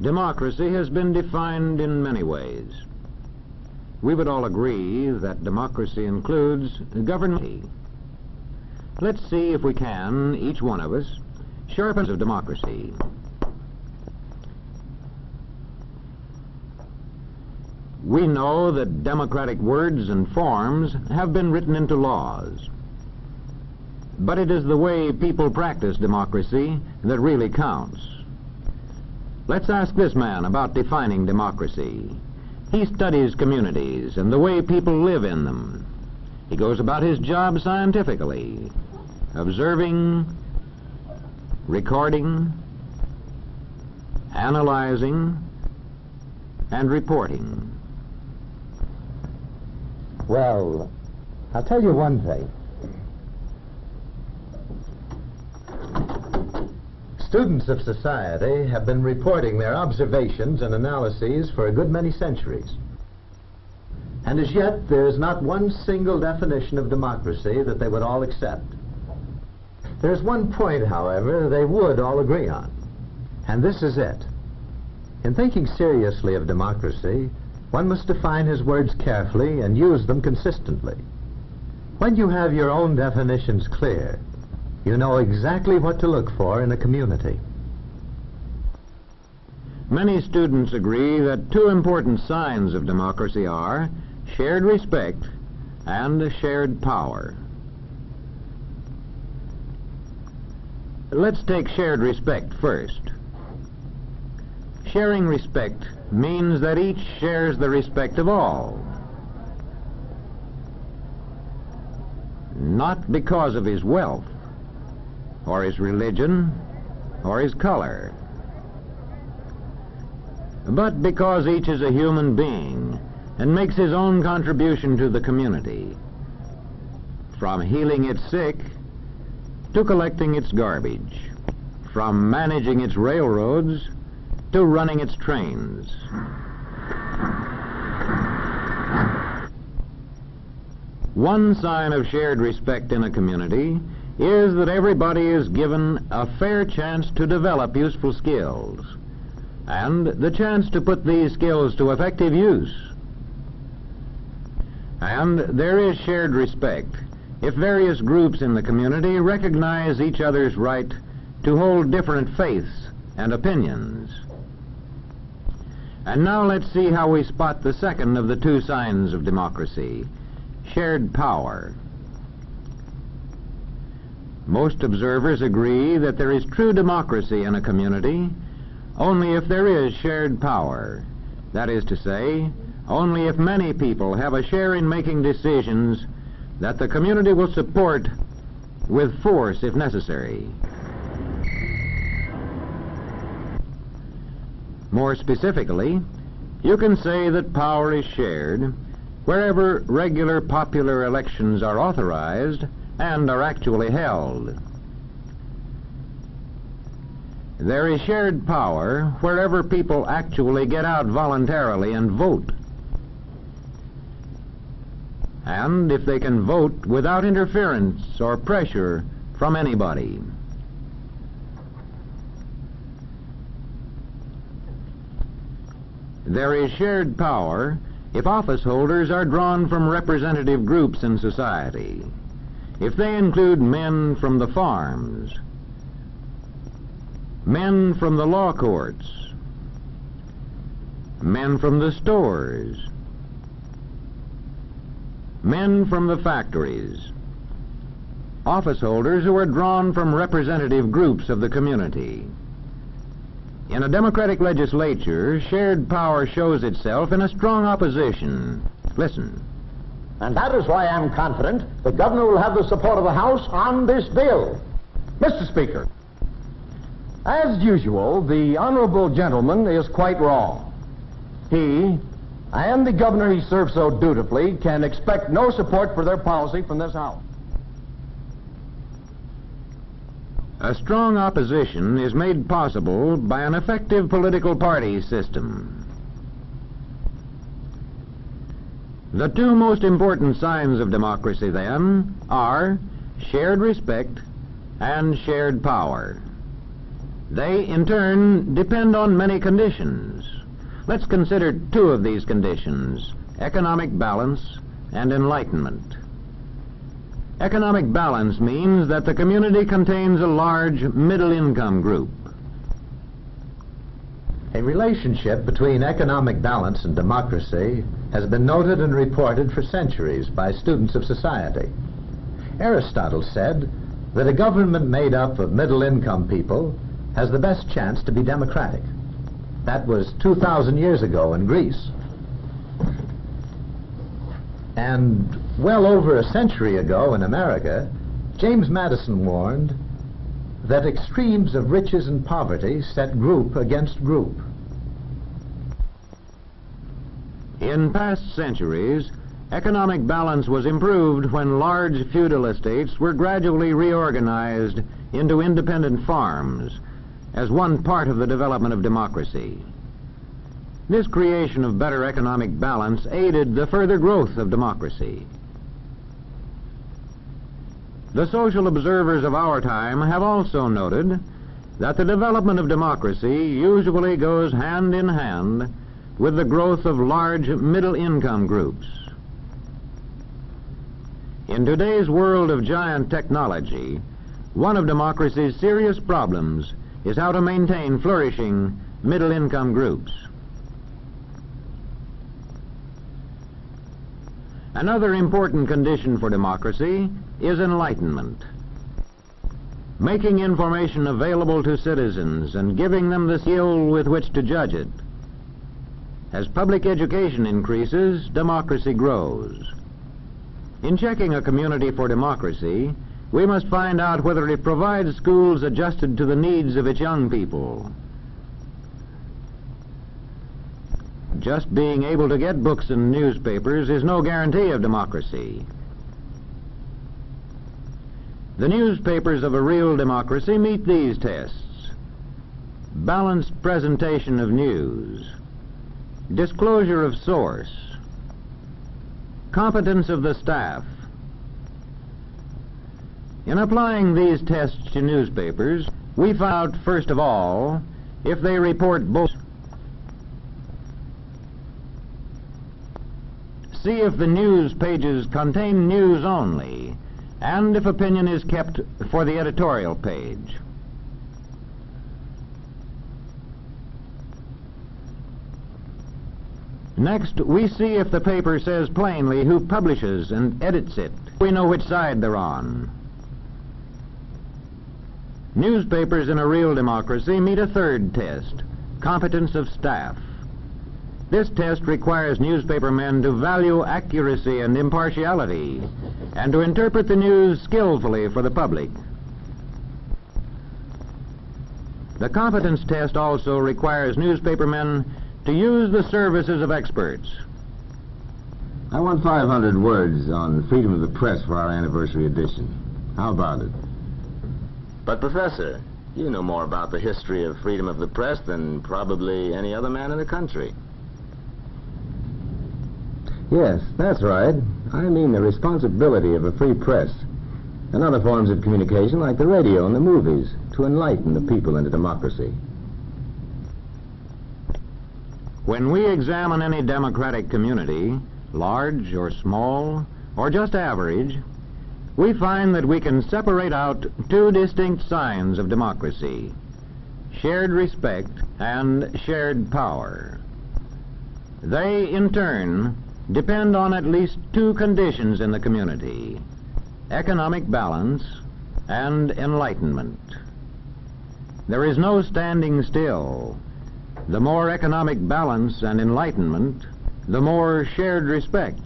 Democracy has been defined in many ways. We would all agree that democracy includes government. Let's see if we can, each one of us, sharpen of democracy. We know that democratic words and forms have been written into laws. But it is the way people practice democracy that really counts. Let's ask this man about defining democracy. He studies communities and the way people live in them. He goes about his job scientifically, observing, recording, analyzing, and reporting. Well, I'll tell you one thing. Students of society have been reporting their observations and analyses for a good many centuries. And as yet, there is not one single definition of democracy that they would all accept. There's one point, however, they would all agree on, and this is it. In thinking seriously of democracy, one must define his words carefully and use them consistently. When you have your own definitions clear, you know exactly what to look for in a community. Many students agree that two important signs of democracy are shared respect and shared power. Let's take shared respect first. Sharing respect means that each shares the respect of all. Not because of his wealth, or his religion, or his color, but because each is a human being and makes his own contribution to the community, from healing its sick to collecting its garbage, from managing its railroads to running its trains. One sign of shared respect in a community is that everybody is given a fair chance to develop useful skills and the chance to put these skills to effective use. And there is shared respect if various groups in the community recognize each other's right to hold different faiths and opinions. And now let's see how we spot the second of the two signs of democracy, shared power. Most observers agree that there is true democracy in a community only if there is shared power. That is to say, only if many people have a share in making decisions that the community will support with force if necessary. More specifically, you can say that power is shared wherever regular popular elections are authorized and are actually held. There is shared power wherever people actually get out voluntarily and vote. And if they can vote without interference or pressure from anybody. There is shared power if office holders are drawn from representative groups in society. If they include men from the farms, men from the law courts, men from the stores, men from the factories, office holders who are drawn from representative groups of the community. In a democratic legislature, shared power shows itself in a strong opposition. Listen. And that is why I'm confident the governor will have the support of the House on this bill. Mr. Speaker, as usual, the honorable gentleman is quite wrong. He and the governor he serves so dutifully can expect no support for their policy from this House. A strong opposition is made possible by an effective political party system. The two most important signs of democracy, then, are shared respect and shared power. They, in turn, depend on many conditions. Let's consider two of these conditions: economic balance and enlightenment. Economic balance means that the community contains a large middle-income group. A relationship between economic balance and democracy has been noted and reported for centuries by students of society. Aristotle said that a government made up of middle-income people has the best chance to be democratic. That was 2,000 years ago in Greece. And well over a century ago in America, James Madison warned that extremes of riches and poverty set group against group. In past centuries, economic balance was improved when large feudal estates were gradually reorganized into independent farms as one part of the development of democracy. This creation of better economic balance aided the further growth of democracy. The social observers of our time have also noted that the development of democracy usually goes hand in hand with the growth of large middle-income groups. In today's world of giant technology, one of democracy's serious problems is how to maintain flourishing middle-income groups. Another important condition for democracy is enlightenment. Making information available to citizens and giving them the skill with which to judge it. As public education increases, democracy grows. In checking a community for democracy, we must find out whether it provides schools adjusted to the needs of its young people. Just being able to get books and newspapers is no guarantee of democracy. The newspapers of a real democracy meet these tests: balanced presentation of news, disclosure of source, competence of the staff. In applying these tests to newspapers, we found out, first of all, if they report both. See if the news pages contain news only, and if opinion is kept for the editorial page. Next, we see if the paper says plainly who publishes and edits it. We know which side they're on. Newspapers in a real democracy meet a third test: competence of staff. This test requires newspapermen to value accuracy and impartiality and to interpret the news skillfully for the public. The competence test also requires newspapermen to use the services of experts. I want 500 words on freedom of the press for our anniversary edition. How about it? But, Professor, you know more about the history of freedom of the press than probably any other man in the country. Yes, that's right. I mean the responsibility of a free press and other forms of communication like the radio and the movies to enlighten the people into democracy. When we examine any democratic community, large or small, or just average, we find that we can separate out two distinct signs of democracy: shared respect and shared power. They, in turn, depend on at least two conditions in the community: economic balance and enlightenment. There is no standing still. The more economic balance and enlightenment, the more shared respect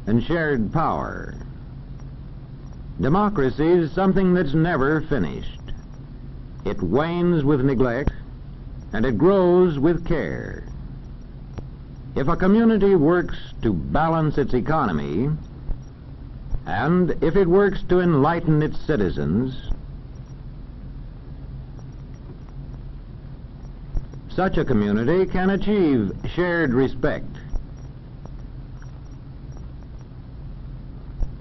and shared power. Democracy is something that's never finished. It wanes with neglect, and it grows with care. If a community works to balance its economy, and if it works to enlighten its citizens, such a community can achieve shared respect,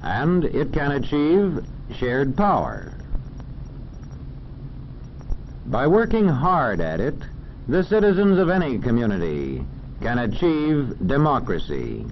and it can achieve shared power. By working hard at it, the citizens of any community can achieve democracy.